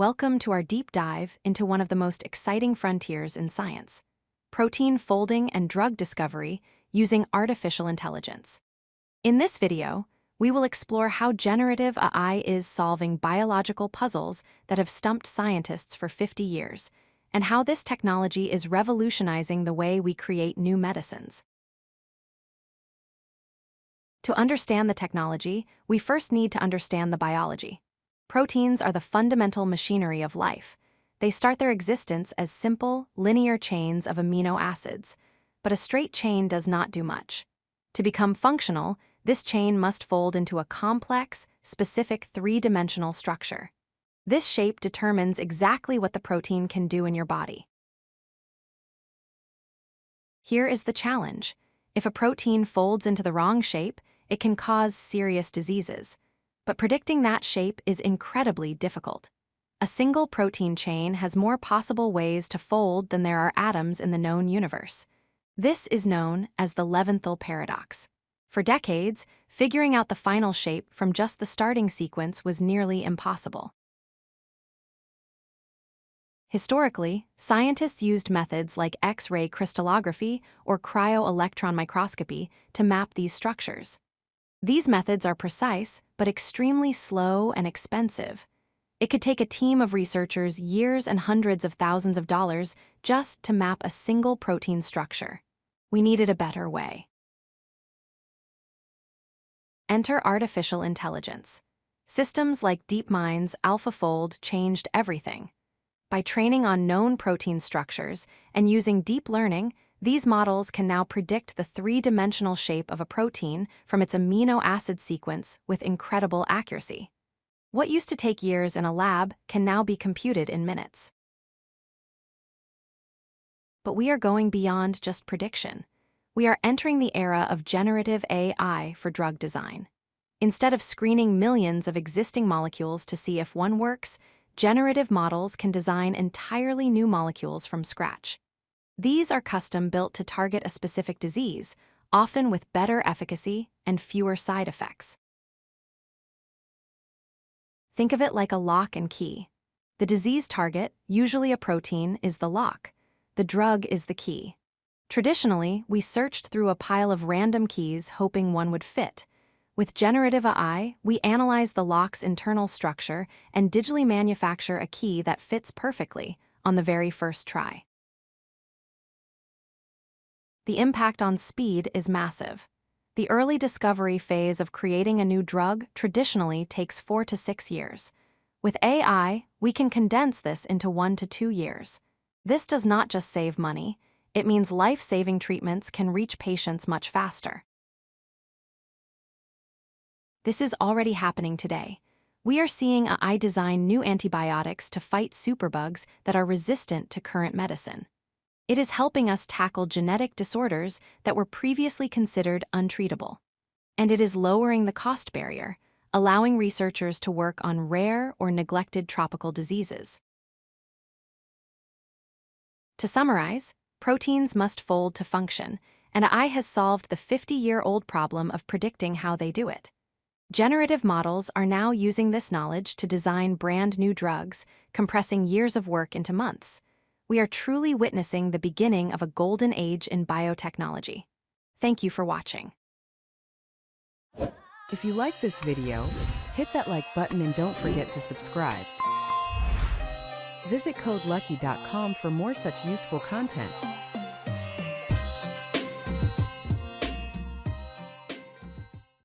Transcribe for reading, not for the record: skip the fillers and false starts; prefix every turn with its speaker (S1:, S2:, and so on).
S1: Welcome to our deep dive into one of the most exciting frontiers in science: protein folding and drug discovery using artificial intelligence. In this video, we will explore how generative AI is solving biological puzzles that have stumped scientists for 50 years, and how this technology is revolutionizing the way we create new medicines. To understand the technology, we first need to understand the biology. Proteins are the fundamental machinery of life. They start their existence as simple, linear chains of amino acids, but a straight chain does not do much. To become functional, this chain must fold into a complex, specific three-dimensional structure. This shape determines exactly what the protein can do in your body. Here is the challenge. If a protein folds into the wrong shape, it can cause serious diseases. But predicting that shape is incredibly difficult. A single protein chain has more possible ways to fold than there are atoms in the known universe. This is known as the Leventhal paradox. For decades, figuring out the final shape from just the starting sequence was nearly impossible. Historically, scientists used methods like X-ray crystallography or cryo-electron microscopy to map these structures. These methods are precise, but extremely slow and expensive. It could take a team of researchers years and hundreds of thousands of dollars just to map a single protein structure. We needed a better way. Enter artificial intelligence. Systems like DeepMind's AlphaFold changed everything. By training on known protein structures and using deep learning, these models can now predict the three-dimensional shape of a protein from its amino acid sequence with incredible accuracy. What used to take years in a lab can now be computed in minutes. But we are going beyond just prediction. We are entering the era of generative AI for drug design. Instead of screening millions of existing molecules to see if one works, generative models can design entirely new molecules from scratch. These are custom-built to target a specific disease, often with better efficacy and fewer side effects. Think of it like a lock and key. The disease target, usually a protein, is the lock. The drug is the key. Traditionally, we searched through a pile of random keys hoping one would fit. With generative AI, we analyze the lock's internal structure and digitally manufacture a key that fits perfectly on the very first try. The impact on speed is massive. The early discovery phase of creating a new drug traditionally takes 4 to 6 years. With AI, we can condense this into 1 to 2 years. This does not just save money, it means life-saving treatments can reach patients much faster. This is already happening today. We are seeing AI design new antibiotics to fight superbugs that are resistant to current medicine. It is helping us tackle genetic disorders that were previously considered untreatable. And it is lowering the cost barrier, allowing researchers to work on rare or neglected tropical diseases. To summarize, proteins must fold to function, and AI has solved the 50-year-old problem of predicting how they do it. Generative models are now using this knowledge to design brand new drugs, compressing years of work into months. We are truly witnessing the beginning of a golden age in biotechnology. Thank you for watching.
S2: If you like this video, hit that like button and don't forget to subscribe. Visit codelucky.com for more such useful content.